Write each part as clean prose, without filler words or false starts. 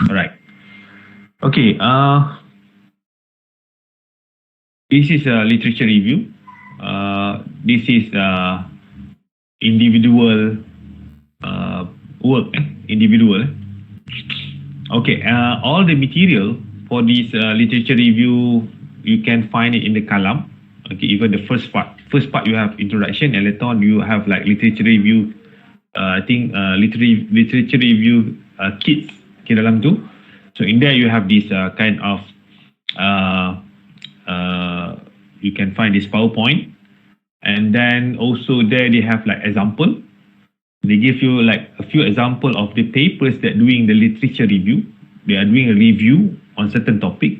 All right. Okay. This is a literature review. This is individual work. Individual. Okay. All the material for this literature review, you can find it in the column. Okay. Even the first part. First part you have introduction, and later on you have like literature review. I think literature review kits. Okay, dalam tu. So in there you have this kind of you can find this PowerPoint, and then also there they have like example. They give you like a few example of the papers that doing the literature review. They are doing a review on certain topic.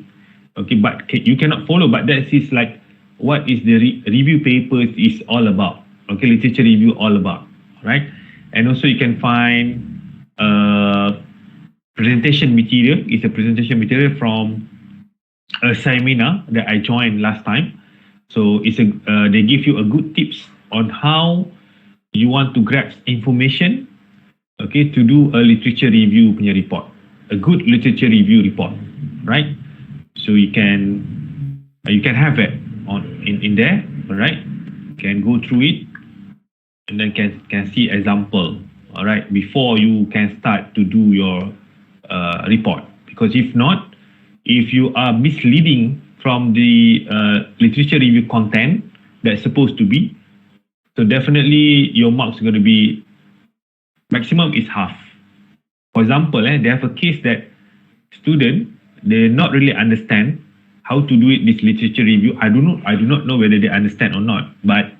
Okay, but you cannot follow. But that is like what is the review papers is all about. Okay, literature review all about. Right, and also you can find presentation material. It's a presentation material from a seminar that I joined last time. So it's they give you a good tips on how you want to grab information, okay, to do a literature review punya report, a good literature review report, right? So you can have it on in there, all right? Can go through it, and then can see example, all right, before you can start to do your report. Because if not, if you are misleading from the literature review content that's supposed to be, so definitely your marks are going to be maximum is half. For example, they have a case that student they not really understand how to do it. This literature review, I do not know whether they understand or not, but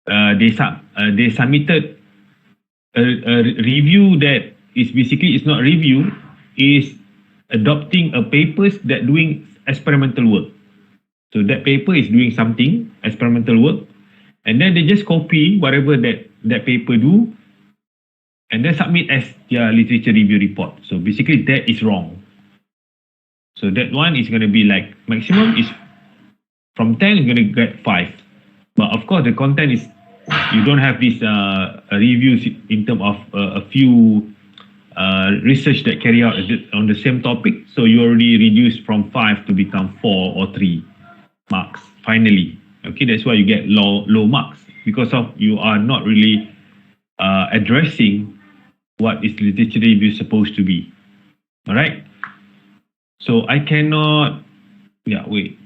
they submitted a review that is basically it's not review, is adopting a papers that doing experimental work. So that paper is doing something experimental work, and then they just copy whatever that paper do, and then submit as their literature review report. So basically that is wrong. So that one is going to be like maximum is from 10 is going to get 5. But of course the content is you don't have this reviews in terms of a few research that carry out on the same topic. So you already reduced from 5 to become 4 or 3 marks finally. Okay, that's why you get low marks, because of you are not really addressing what is literature review supposed to be. All right. So I cannot. Yeah, wait.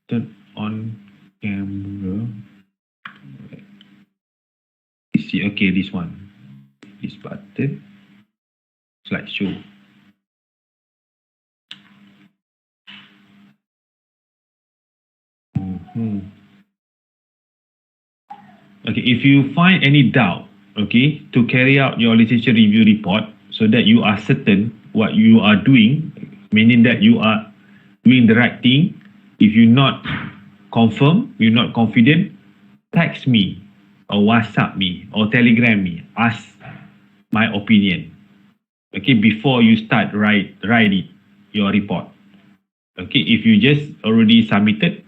Turn on camera. You see, okay, this one. This button. Slideshow. Okay, if you find any doubt, okay, to carry out your literature review report so that you are certain what you are doing, meaning that you are doing the right thing. If you're not confirm, you're not confident, text me or WhatsApp me or Telegram me, ask my opinion. Okay, before you start write it, your report. Okay, if you just already submitted,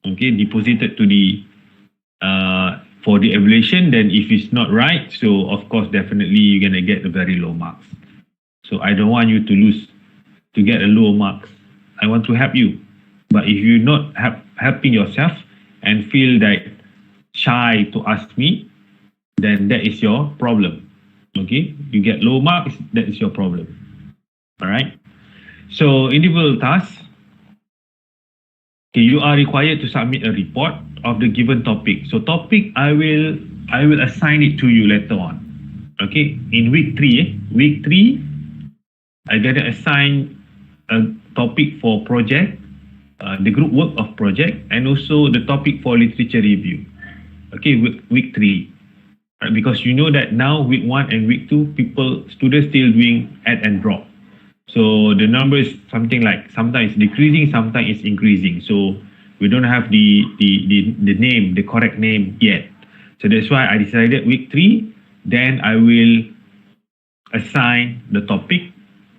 okay, deposited to the for the evaluation, then if it's not right, so of course definitely you're gonna get a very low marks. So I don't want you to lose to get a low marks. I want to help you, but if you're not helping yourself and feel that shy to ask me, then that is your problem. Okay, you get low marks, that is your problem. All right. So individual tasks. Okay, you are required to submit a report of the given topic. So topic, I will assign it to you later on. Okay, in week 3, I gotta assign a topic for project, the group work of project, and also the topic for literature review. Okay, week 3, right? Because you know that now week 1 and week 2, students still doing add and drop. So the number is something like sometimes decreasing, sometimes it's increasing. So we don't have the name, the correct name yet. So that's why I decided week 3, then I will assign the topic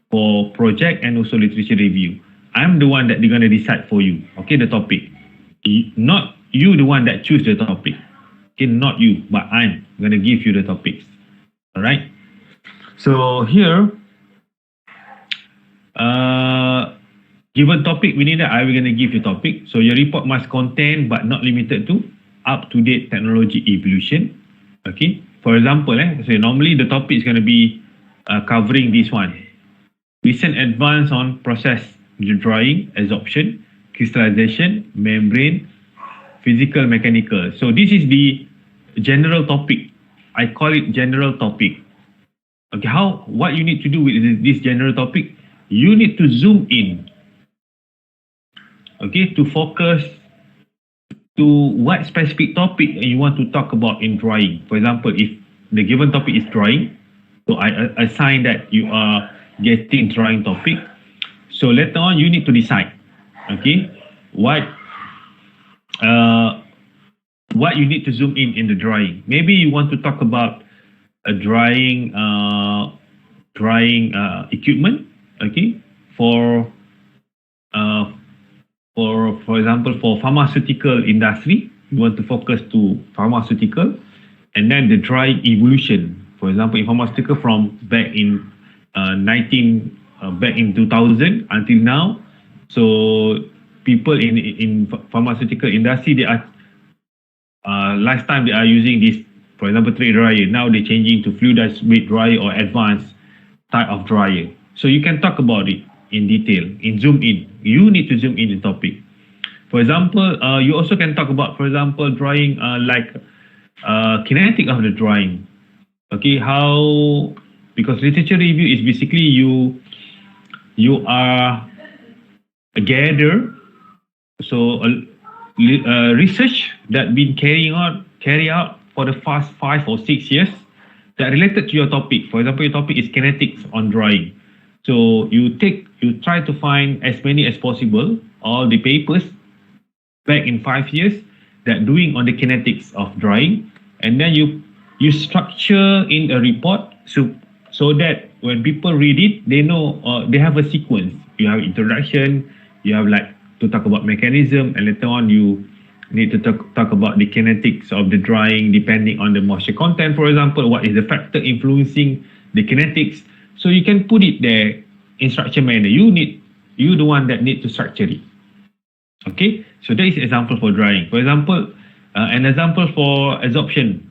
for project and also literature review. I'm the one that they're going to decide for you. Okay, the topic. Not you the one that choose the topic. Okay, not you, but I'm going to give you the topics. All right. So here, given topic, meaning that I will going to give you topic. So your report must contain but not limited to up-to-date technology evolution. Okay. For example, so normally the topic is going to be covering this one. Recent advance on process drying, adsorption, crystallization, membrane, physical, mechanical. So this is the general topic. I call it general topic. Okay, what you need to do with this general topic, you need to zoom in. Okay, to focus to what specific topic you want to talk about in drawing. For example, if the given topic is drawing, so I assign that you are getting drawing topic. So later on, you need to decide, okay, what you need to zoom in the drawing. Maybe you want to talk about a drying equipment, okay, for example, for pharmaceutical industry, you want to focus to pharmaceutical, and then the drying evolution. For example, in pharmaceutical from back in 2000 until now. So people in pharmaceutical industry, they are last time they are using this, for example, tray dryer. Now they're changing to fluidized bed dryer or advanced type of dryer. So you can talk about it in detail, zoom in. You need to zoom in the topic. For example, you also can talk about, for example, drawing kinetic of the drawing. Okay, because literature review is basically you are a gather, so research that been carried out for the past 5 or 6 years that related to your topic. For example, your topic is kinetics on drawing. So you try to find as many as possible all the papers back in 5 years that doing on the kinetics of drawing, and then you structure in a report so that when people read it, they know they have a sequence. You have introduction, you have like to talk about mechanism, and later on you need to talk about the kinetics of the drying depending on the moisture content, for example, what is the factor influencing the kinetics. So you can put it there in structure manner. You the one that need to structure it. Okay, so that is example for drying. For example, an example for adsorption.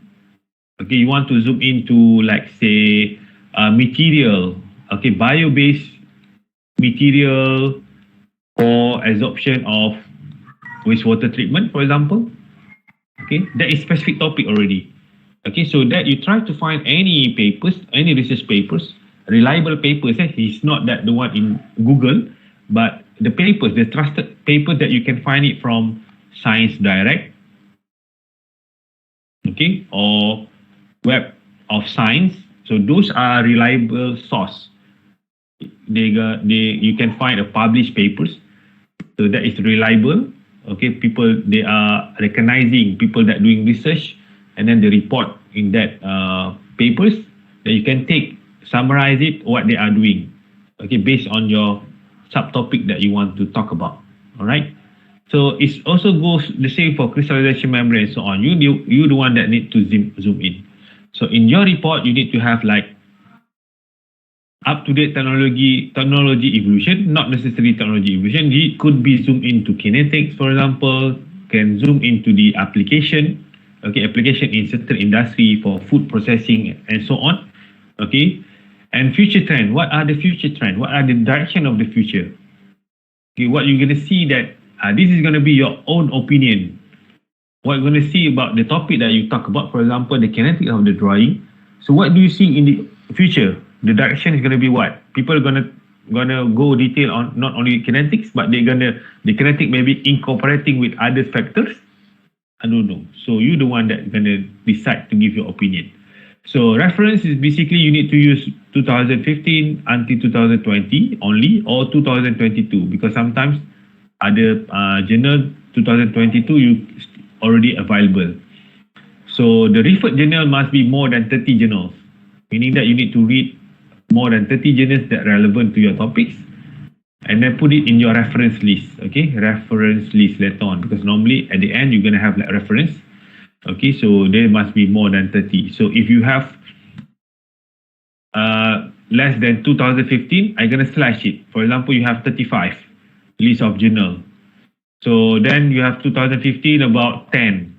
Okay, you want to zoom into, like, say, material. Okay, bio-based material for adsorption of wastewater treatment, for example. Okay, that is specific topic already. Okay, so that you try to find any papers, any research papers, reliable papers. It's not that the one in Google, but the papers, the trusted papers that you can find it from Science Direct, okay, or Web of Science. So those are reliable source. You can find a published papers, so that is reliable. Okay, people, they are recognizing people that doing research, and then the report in that papers that you can summarize it, what they are doing, okay, based on your subtopic that you want to talk about. All right. So it also goes the same for crystallization membrane and so on. You the one that need to zoom in. So in your report, you need to have like up-to-date technology evolution, not necessarily technology evolution. It could be zoom into kinetics, for example, can zoom into the application, okay, application in certain industry for food processing and so on, okay. And future trend, what are the future trend? What are the direction of the future? Okay, what you're going to see that this is going to be your own opinion. What you're going to see about the topic that you talk about, for example, the kinetics of the drawing. So what do you see in the future? The direction is going to be what? People are gonna go detail on not only kinetics, but the kinetic maybe incorporating with other factors. I don't know. So you're the one that's gonna decide to give your opinion. So reference is basically you need to use 2015 until 2020 only, or 2022, because sometimes other journal 2022 you already available. So the referred journal must be more than 30 journals, meaning that you need to read more than 30 journals that are relevant to your topics, and then put it in your reference list. Okay, reference list later on, because normally at the end you're going to have like reference. Okay, so there must be more than 30. So if you have less than 2015, I'm going to slash it. For example, you have 35 list of journal. So then you have 2015 about 10.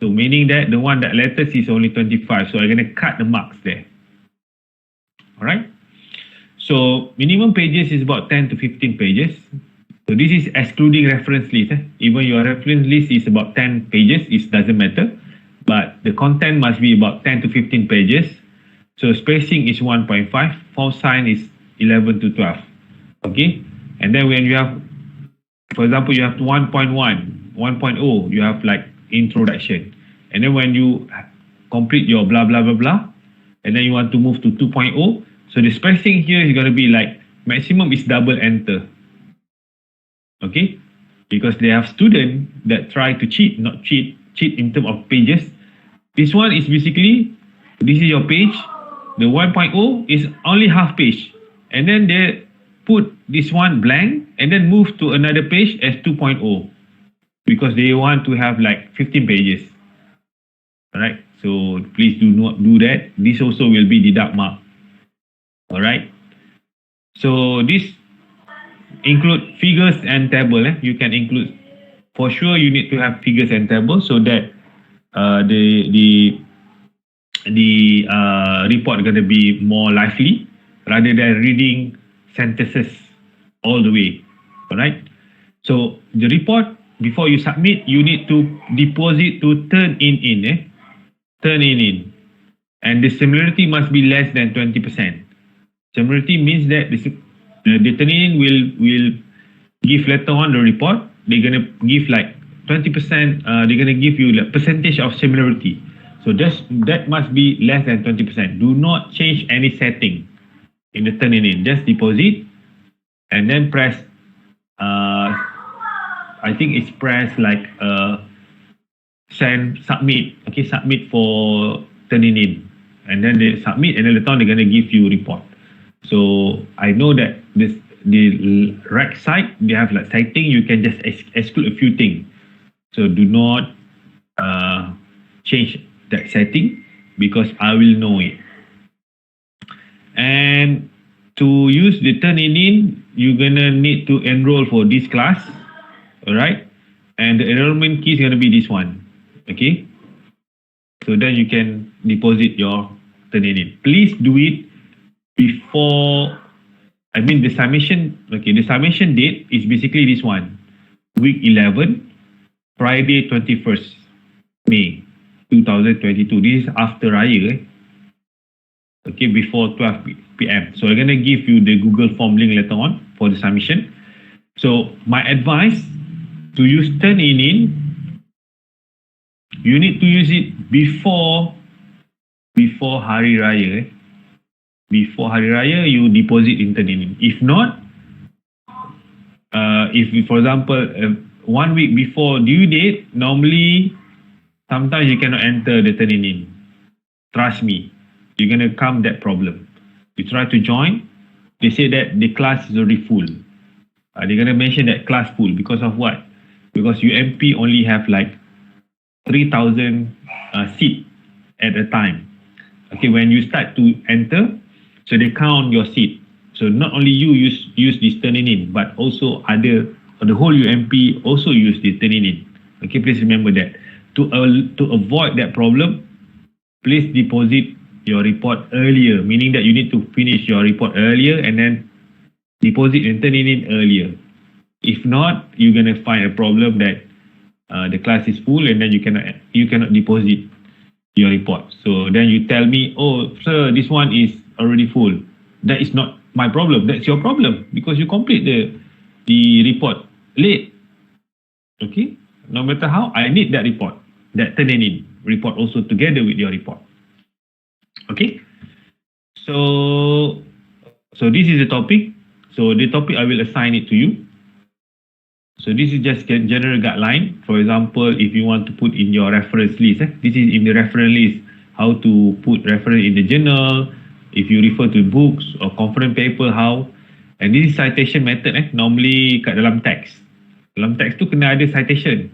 So meaning that the one that latest is only 25. So I'm going to cut the marks there. All right. So minimum pages is about 10 to 15 pages. So this is excluding reference list. Even your reference list is about 10 pages, it doesn't matter. But the content must be about 10 to 15 pages. So spacing is 1.5, font size is 11 to 12. Okay. And then when you have, for example, you have 1.1, 1.0, you have like introduction. And then when you complete your blah, blah, blah, blah, and then you want to move to 2.0, so the spacing here is going to be like maximum is double enter. Okay, because they have students that try to cheat, not cheat in terms of pages. This one is basically, this is your page. The 1.0 is only half page. And then they put this one blank and then move to another page as 2.0 because they want to have like 15 pages. Alright, so please do not do that. This also will be deduct mark. Alright, so this include figures and table. You can include, for sure you need to have figures and tables so that the report going to be more lively rather than reading sentences all the way. Alright, so the report before you submit, you need to deposit to turn in. Turn in, and the similarity must be less than 20%. Similarity means that the turn in will give later on the report. They're gonna give like 20%. They're gonna give you the percentage of similarity. So that must be less than 20%. Do not change any setting in the turn in. Just deposit and then press. I think it's press like send submit. Okay, submit for turning in, and then they submit, and then later on they're gonna give you report. So I know that the right side they have like citing. You can just exclude a few things. So do not change that setting because I will know it. And to use the turning in, you're gonna need to enroll for this class. All right, and the enrollment key is gonna be this one. Okay, so then you can deposit your turning in. Please do it before, I mean the submission. Okay, the submission date is basically this one, week 11, Friday 21st May 2022. This is after Raya. Okay, before 12 p.m. So I'm gonna give you the Google form link later on for the submission. So my advice to use turning in, you need to use it before Hari Raya. Before Hari Raya, you deposit in turning in. If not, if for example 1 week before due date, normally sometimes you cannot enter the turning in. Trust me, you're gonna come that problem. You try to join, they say that the class is already full. They're gonna mention that class full because of what? Because UMP only have like 3,000 seat at a time. Okay, when you start to enter, so they count your seat. So not only you use this turning in, but also the whole UMP also use this turning in. Okay, please remember that. To avoid that problem, please deposit your report earlier, meaning that you need to finish your report earlier and then deposit and turn it in earlier. If not, you're gonna find a problem that the class is full and then you cannot deposit your report. So then you tell me, oh sir, this one is already full. That is not my problem. That's your problem because you complete the report late. Okay, no matter how, I need that report, that turning in report also together with your report. Okay, so this is the topic. So the topic I will assign it to you. So this is just a general guideline. For example, if you want to put in your reference list, this is in the reference list, how to put reference in the journal, if you refer to books or conference paper, how. And this is citation method. Normally kat dalam teks. Dalam teks tu kena ada citation.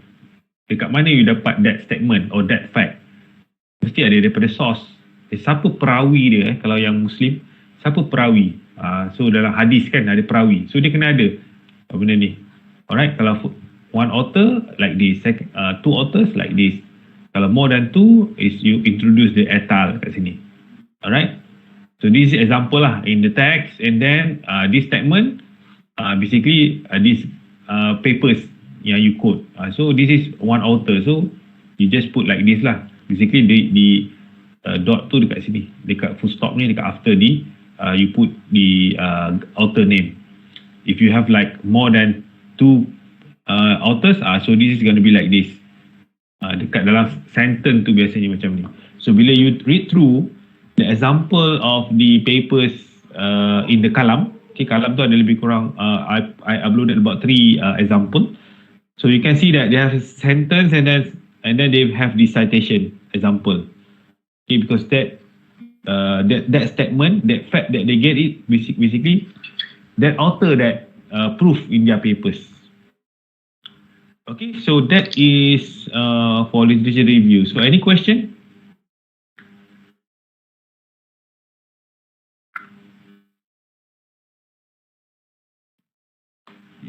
Dekat mana you dapat that statement or that fact. Mesti ada daripada source. Siapa perawi dia, kalau yang Muslim, siapa perawi. So dalam hadis kan ada perawi. So dia kena ada benda ni. Alright, kalau one author like this, two authors like this. Kalau more than two is you introduce the etal kat sini. Alright. So this is example lah in the text, and then this statement basically these papers yang you quote. So this is one author. So you just put like this lah. Basically the dot tu dekat sini, dekat full stop ni, dekat after the you put the author name. If you have like more than two authors, so this is going to be like this. Dekat dalam sentence tu biasanya macam ni. So bila you read through the example of the papers in the kalam, okay, kalam tu ada lebih kurang I uploaded about 3 example. So you can see that they have a sentence and then they have the citation example. Okay, because that statement, that fact that they get it, basically that author that proof in their papers. Okay, so that is for literature review. So any question?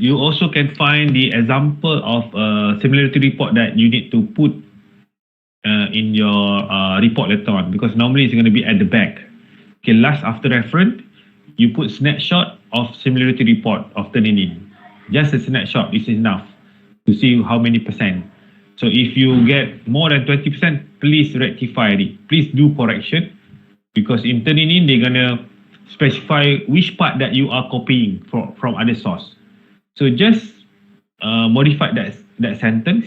You also can find the example of similarity report that you need to put in your report later on, because normally it's going to be at the back. Okay, last after reference, you put snapshot of similarity report of turning in. Just a snapshot is enough to see how many percent. So if you get more than 20%, please rectify it. Please do correction, because in turning in, they're going to specify which part that you are copying from other source. So just modify that sentence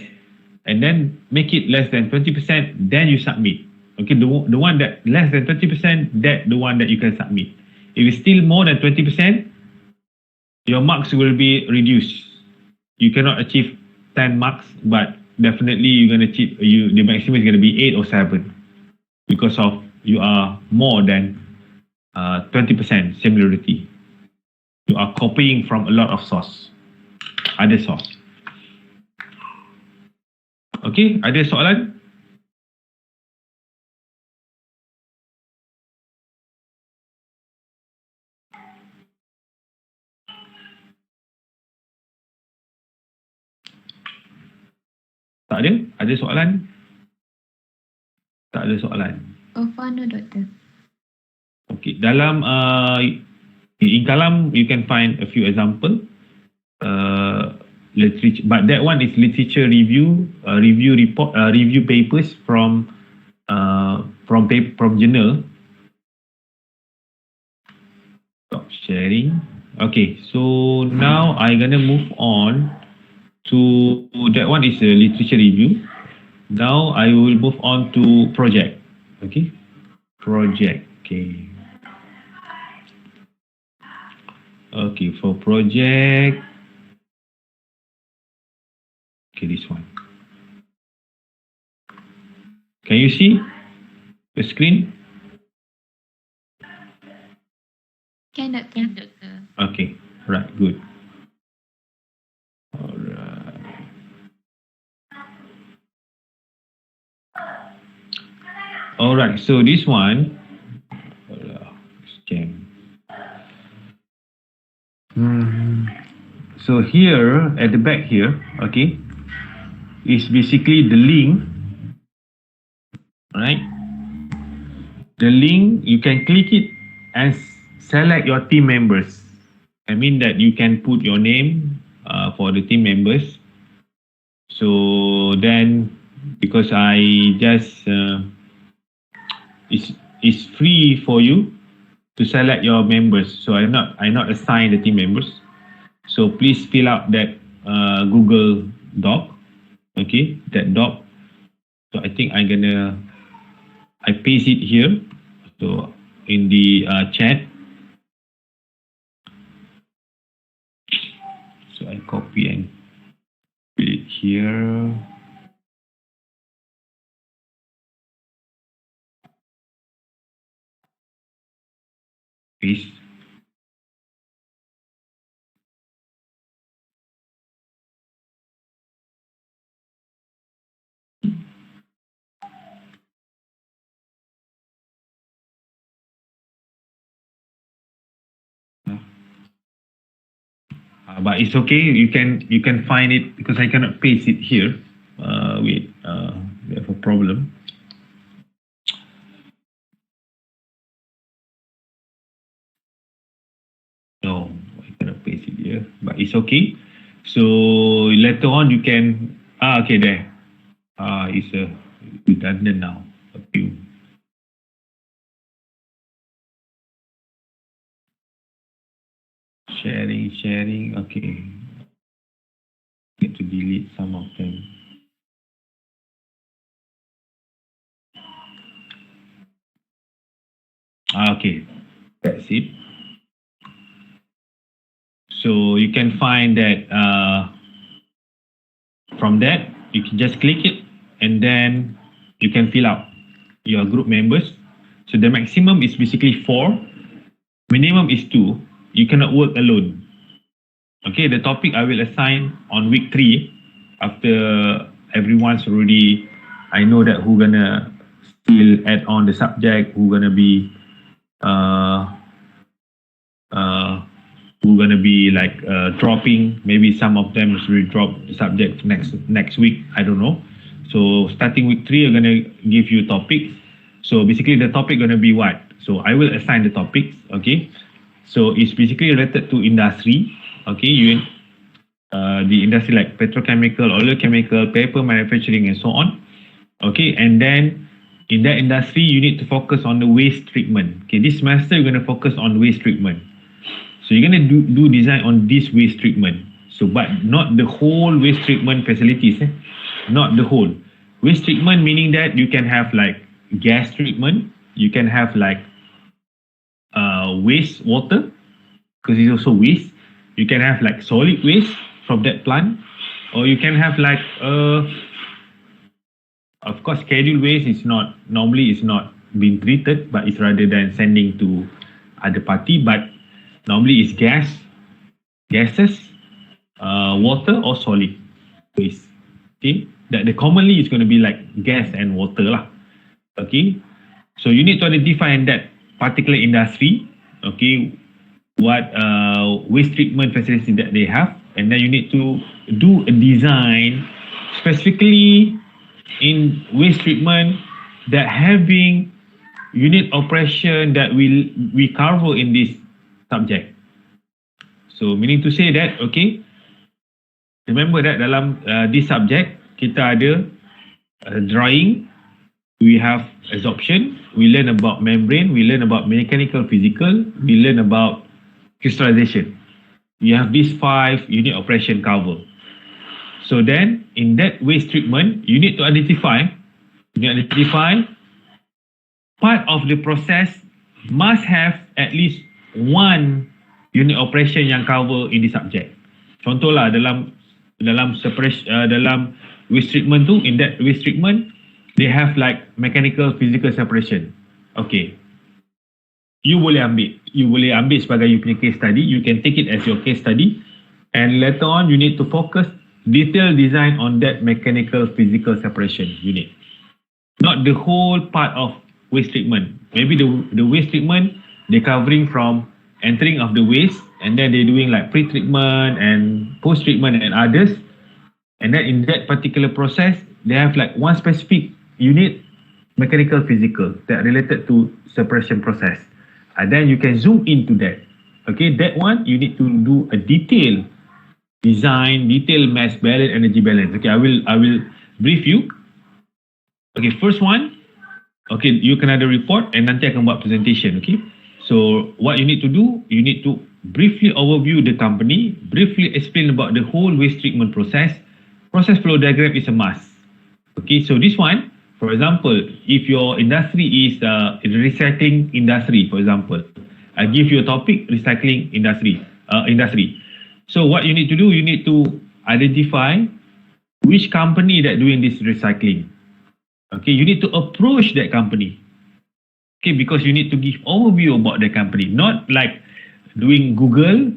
and then make it less than 20%, then you submit. Okay, the one that less than 20%, that the one that you can submit. If it's still more than 20%, your marks will be reduced. You cannot achieve 10 marks, but definitely you're going to achieve, the maximum is going to be 8 or 7, because of you are more than 20% similarity. You are copying from a lot of source, other source. Okay, ada soalan? Tak ada? Ada soalan? Tak ada soalan. So far no, Doctor. Okay, dalam in kalam you can find a few example. Literature, but that one is literature review, review report, review papers from journal. Stop sharing. Okay, so now I'm gonna move on to that one is a literature review. Now I will move on to project. Okay, project. Okay. Okay, for project. Okay, this one. Can you see the screen? Can, Doctor. Okay, right, good. Alright. Alright, so this one, so here at the back here, okay, is basically the link, right? The link, you can click it and select your team members. I mean that you can put your name for the team members. So then, because I just it's free for you to select your members. So I'm not assigned the team members. So please fill out that Google Doc. Okay, that doc. So I think I paste it here. So in the chat. So I copy and put it here. Paste. But it's okay. You can find it because I cannot paste it here. Wait, we have a problem. No, I cannot paste it here. But it's okay. So later on you can okay there. It's redundant now. Okay. Sharing. Okay. Get to delete some of them. Okay. That's it. So you can find that from that you can just click it and then you can fill out your group members. So the maximum is basically 4, minimum is 2. You cannot work alone. Okay, the topic I will assign on week 3 after everyone's already, I know that who gonna still add on the subject, who gonna be like dropping. Maybe some of them will drop the subject next week. I don't know. So starting week 3, I'm gonna give you topics. So basically the topic gonna be what? So I will assign the topics. Okay. So it's basically related to industry. Okay, the industry like petrochemical, oil chemical, paper manufacturing, and so on. Okay, and then in that industry, you need to focus on the waste treatment. Okay, this semester you're going to focus on waste treatment. So you're going to do design on this waste treatment. So, but not the whole waste treatment facilities. Not the whole waste treatment, meaning that you can have like gas treatment, you can have like waste water, because it's also waste. You can have like solid waste from that plant, or you can have like of course scheduled waste is not normally it's not being treated, but it's rather than sending to other party. But normally it's gases, water, or solid waste. Okay, that the commonly is going to be like gas and water lah. Okay, so you need to identify in that particular industry. Okay, what waste treatment facility that they have, and then you need to do a design specifically in waste treatment that having unit operation that will we cover in this subject. So meaning to say that, okay, remember that dalam this subject kita ada drying, we have absorption, we learn about membrane, we learn about mechanical physical, we learn about crystallization. You have these 5 unit operation cover. So then in that waste treatment, you need to identify part of the process must have at least one unit operation yang cover in the subject. Contohlah dalam separation dalam waste treatment tu, in that waste treatment they have like mechanical physical separation. Okay, you boleh ambil sebagai you punya case study. You can take it as your case study, and later on you need to focus detailed design on that mechanical physical separation unit, not the whole part of waste treatment. Maybe the waste treatment they covering from entering of the waste, and then they're doing like pre-treatment and post-treatment and others, and then in that particular process they have like one specific unit mechanical physical that related to separation process, and then you can zoom into that. Okay, that one you need to do a detailed design, detailed mass balance, energy balance. Okay, I will brief you. Okay, first one, okay, you can ada report and nanti akan buat presentation. Okay, so what you need to do, you need to briefly overview the company, briefly explain about the whole waste treatment process. Process flow diagram is a must. Okay, so this one, for example, if your industry is recycling industry, for example, I give you a topic, recycling industry. So what you need to do, you need to identify which company that doing this recycling. Okay, you need to approach that company. Okay, because you need to give overview about the company, not like doing Google.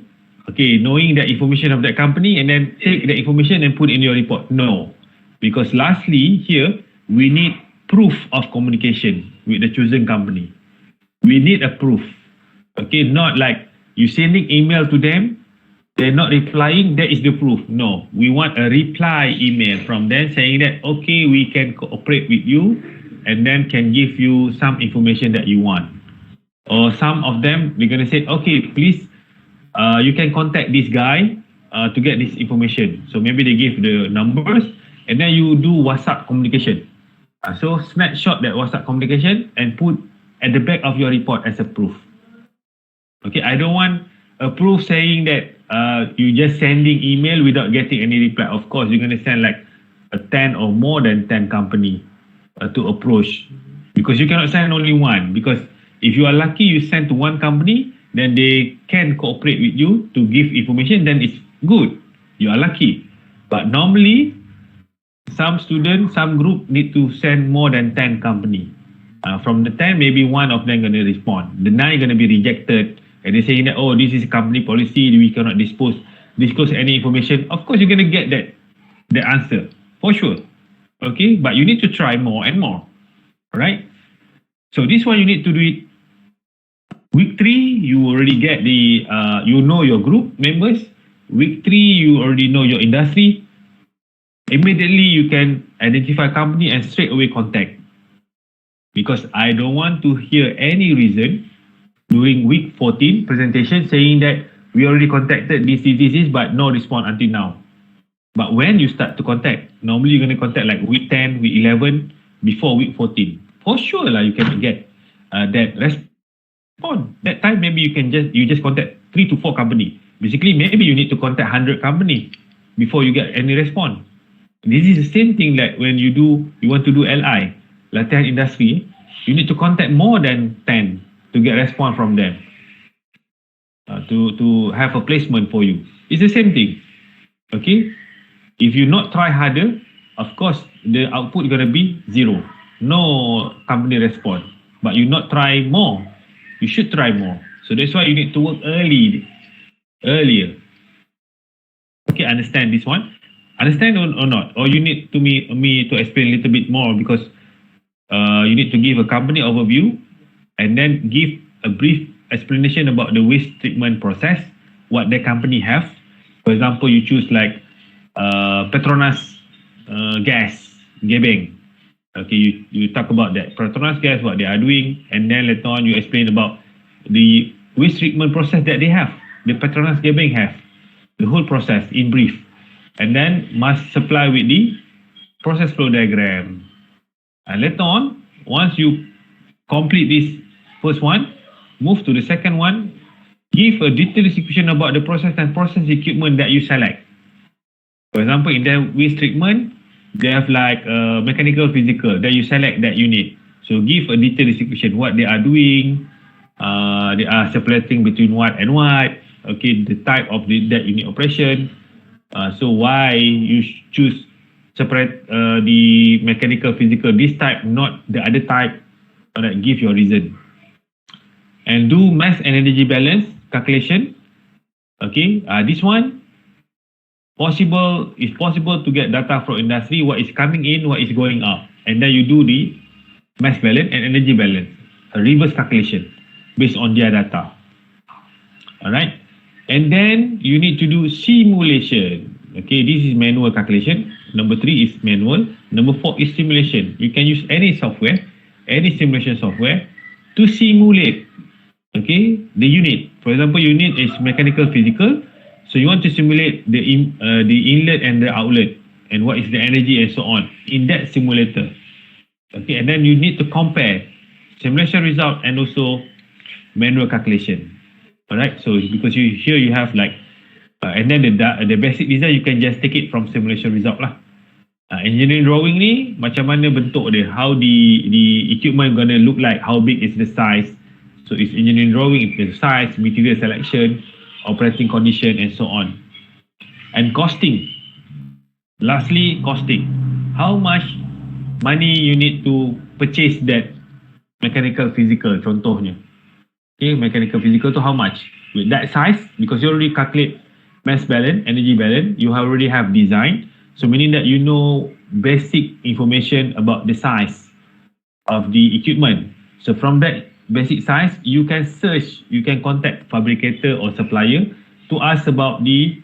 Okay, knowing the information of that company and then take the information and put in your report. No, because lastly here we need proof of communication with the chosen company. We need a proof. Okay, not like you sending email to them, they're not replying, that is the proof. No, we want a reply email from them saying that, okay, we can cooperate with you and then can give you some information that you want. Or some of them, they're going to say, okay, please, you can contact this guy to get this information. So maybe they give the numbers and then you do WhatsApp communication. So snapshot that WhatsApp communication and put at the back of your report as a proof. Okay, I don't want a proof saying that you just sending email without getting any reply. Of course, you're going to send like a 10 or more than 10 company to approach, because you cannot send only one. Because if you are lucky, you send to one company, then they can cooperate with you to give information, then it's good. You are lucky. But normally, some students, some group need to send more than 10 company. From the 10, maybe one of them going to respond. The 9 going to be rejected. And they're saying that, oh, this is company policy, we cannot disclose any information. Of course, you're going to get the answer, for sure. Okay, but you need to try more and more. All right? So this one, you need to do it. Week 3, you already get the, you know your group members. Week 3, you already know your industry. Immediately, you can identify company and straight away contact. Because I don't want to hear any reason during week 14 presentation saying that we already contacted this, but no response until now. But when you start to contact, normally you're going to contact like week 10, week 11, before week 14. For sure, you can get that response. That time, maybe you just contact 3 to 4 company. Basically, maybe you need to contact 100 company before you get any response. This is the same thing like when you want to do LI, latihan industry, you need to contact more than 10 to get response from them, to have a placement for you. It's the same thing. Okay, if you not try harder, of course the output is going to be 0, no company response. But you not try more, you should try more. So that's why you need to work earlier. Okay, understand this one? Understand or not? Or you need to me to explain a little bit more, because you need to give a company overview and then give a brief explanation about the waste treatment process, what the company have. For example, you choose like Petronas gas, Gebeng. Okay, you talk about that Petronas gas, what they are doing, and then later on you explain about the waste treatment process that they have, the Petronas Gebeng have, the whole process in brief, and then must supply with the process flow diagram. And later on, once you complete this first one, move to the second one, give a detailed description about the process and process equipment that you select. For example, in the waste treatment, they have like mechanical, physical, that you select that unit. So give a detailed description, what they are doing, they are separating between what and what, okay, the type of that unit operation. So why you choose separate the mechanical, physical, this type, not the other type, give your reason. And do mass and energy balance calculation. Okay, this one, it's possible to get data from industry, what is coming in, what is going out. And then you do the mass balance and energy balance, a reverse calculation based on their data. All right. And then you need to do simulation. Okay, this is manual calculation. Number 3 is manual. Number 4 is simulation. You can use any software, any simulation software to simulate, okay, the unit. For example, unit is mechanical, physical. So you want to simulate the inlet and the outlet, and what is the energy and so on in that simulator. Okay, and then you need to compare simulation result and also manual calculation. All right, so because here you have like, and then the basic design you can just take it from simulation result lah. Engineering drawing ni macam mana bentuk dia, how the equipment gonna look like, how big is the size. So it's engineering drawing, it's the size, material selection, operating condition, and so on. And costing. Lastly, costing. How much money you need to purchase that mechanical, physical, contohnya. Okay, mechanical, physical to how much? With that size, because you already calculate mass balance, energy balance, you already have design. So meaning that you know basic information about the size of the equipment. So from that basic size, you can search, you can contact fabricator or supplier to ask about the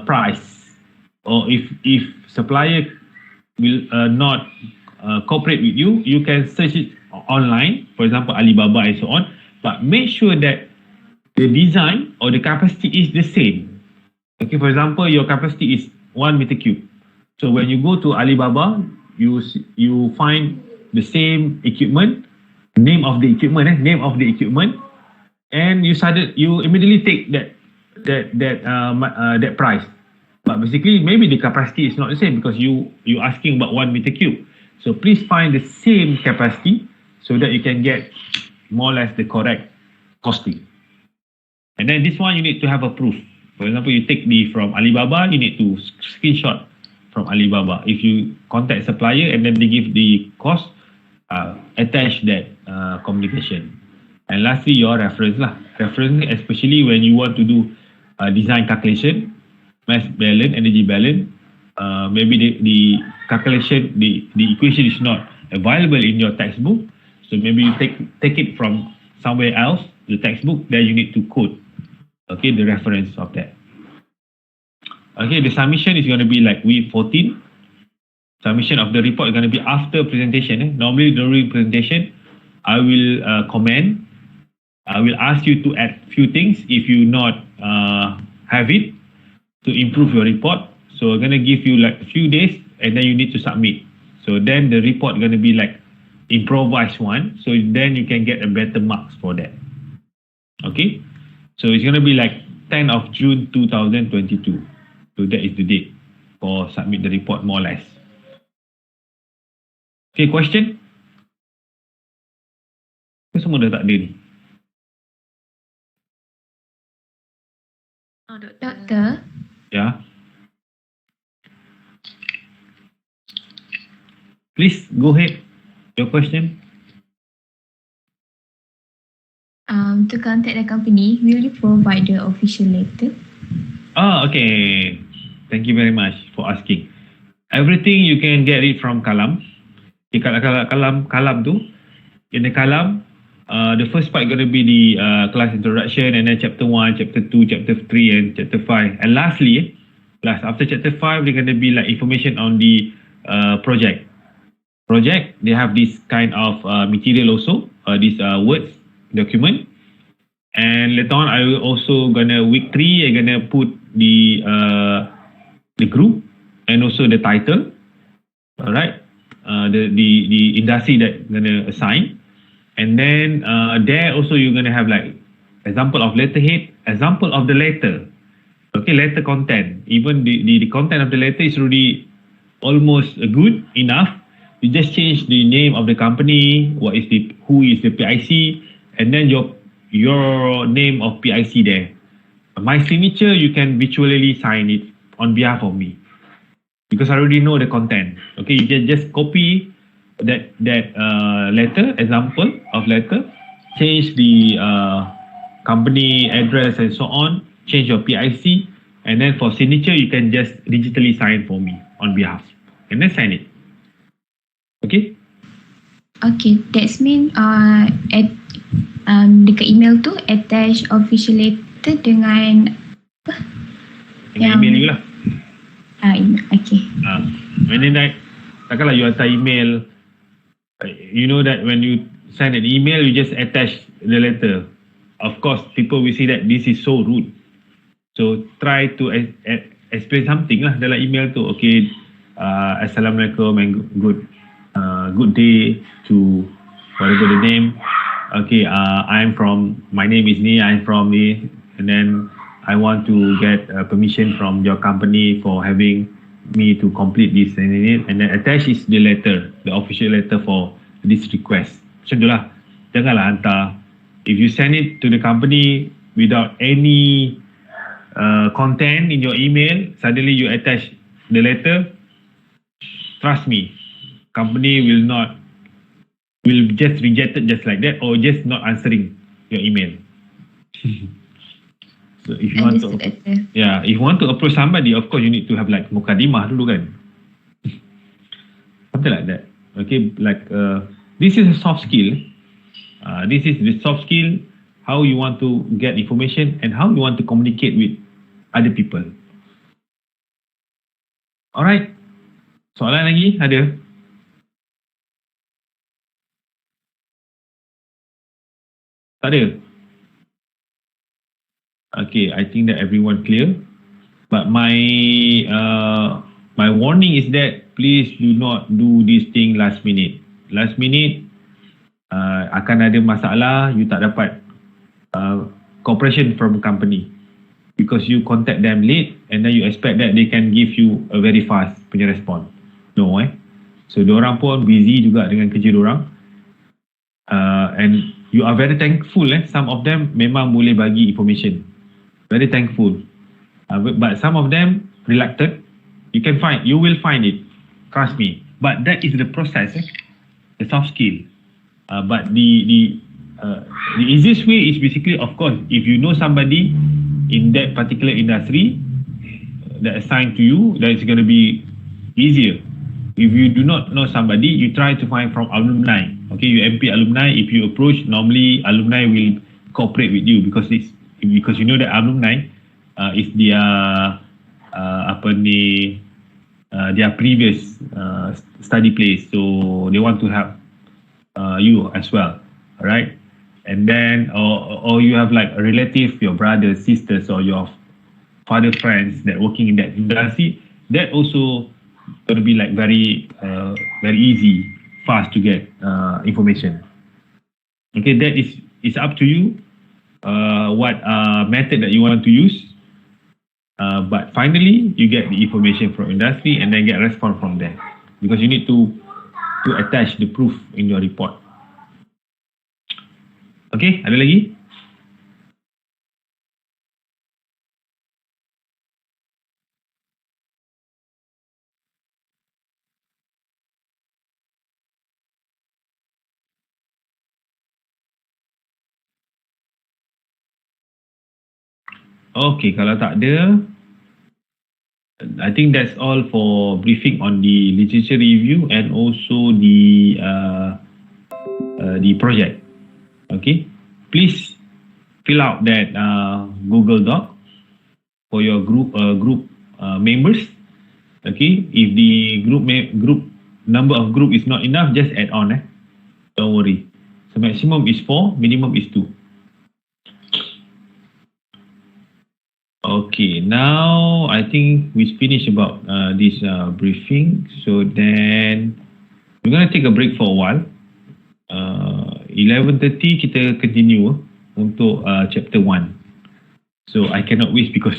price, or if supplier will not cooperate with you, you can search it online, for example Alibaba and so on, but make sure that the design or the capacity is the same. Okay, for example, your capacity is 1 meter cube. So when you go to Alibaba, you find the same equipment, name of the equipment, and you immediately take that price. But basically, maybe the capacity is not the same because you asking about 1 meter cube. So please find the same capacity so that you can get more or less the correct costing. And then this one you need to have a proof. For example, you take from Alibaba, you need to screenshot from Alibaba. If you contact supplier and then they give the cost, attach that communication. And lastly, your reference lah. Reference, especially when you want to do design calculation, mass balance, energy balance. Maybe the calculation, the equation is not available in your textbook. So maybe you take it from somewhere else, the textbook. Then you need to quote, okay, the reference of that. Okay, the submission is going to be like week 14. Submission of the report is going to be after presentation. Normally during presentation, I will comment. I will ask you to add few things if you not have it to improve your report. So I'm going to give you like a few days and then you need to submit. So then the report is going to be like improvised one. So then you can get a better marks for that. Okay. So it's going to be like 10th of June 2022. So that is the date for submit the report more or less. Okay, question? Semua dah tak ada ni. Oh, Doktor. Yeah. Please go ahead. Your question. To contact the company, will you provide the official letter? Okay. Thank you very much for asking. Everything you can get it from Kalam. Kalam tu, in the Kalam, the first part going to be the class introduction, and then chapter 1, chapter 2, chapter 3, and chapter 5. And lastly, after chapter 5, they're going to be like information on the project. They have this kind of material also, this words document. And later on, I will also gonna week 3, I'm gonna put the group and also the title. All right, the industry that gonna assign, and then there also you're gonna have like example of letterhead, example of the letter. Okay, letter content. Even the content of the letter is already almost good enough. You just change the name of the company, who is the PIC, and then your name of PIC there. My signature, you can virtually sign it on behalf of me because I already know the content. Okay, you can just copy that letter, example of letter, change the company address and so on, change your PIC, and then for signature, you can just digitally sign for me on behalf and then sign it. Okay? Okay, that's mean dekat email tu attach official letter dengan apa? Dengan email you lah. Okay. When then takkanlah you hantar email, you know that when you send an email, you just attach the letter. Of course, people will see that this is so rude. So try to explain something lah dalam email tu. Okay, Assalamualaikum and good day to whatever the name. Okay, my name is ni, I'm from ni, and then I want to get permission from your company for having me to complete this and then attach is the letter, the official letter for this request. Macam tu lah. Janganlah hantar. If you send it to the company without any content in your email, suddenly you attach the letter, trust me, company will just reject it just like that, or just not answering your email. So if you want to, if you want to approach somebody, of course you need to have like mukadimah dulu kan. Something like that. Okay, like this is a soft skill. This is the soft skill how you want to get information, and how you want to communicate with other people. Alright. Soalan lagi ada? Tak ada? Okay, I think that everyone clear. But my warning is that please do not do this thing last minute. Last minute akan ada masalah, you tak dapat cooperation from company because you contact them late and then you expect that they can give you a very fast punya respon. No So diorang pun busy juga dengan kerja diorang. And you are very thankful some of them memang boleh bagi information. Very thankful. But some of them reluctant. You will find it. Trust me. But that is the process, the soft skill. But the easiest way is basically, of course, if you know somebody in that particular industry that assigned to you, that is going to be easier. If you do not know somebody, you try to find from alumni. Okay, you MP alumni. If you approach, normally alumni will cooperate with you because you know that alumni is their their previous study place, so they want to help you as well. Alright, and then or you have like a relative, your brothers, sisters, or your father friends that working in that industry, that also going to be like very easy, fast to get information. Okay, that is up to you what method that you want to use. But finally, you get the information from industry and then get a response from there because you need to attach the proof in your report. Okay, ada lagi? Okay, kalau tak ada, I think that's all for briefing on the literature review and also the project. Okay, please fill out that Google Doc for your group members. Okay, if the group number of group is not enough, just add on. Don't worry. So maximum is 4, minimum is 2. Okay, now I think we finished about this briefing. So then we're going to take a break for a while. 11:30 kita continue untuk chapter 1. So I cannot waste because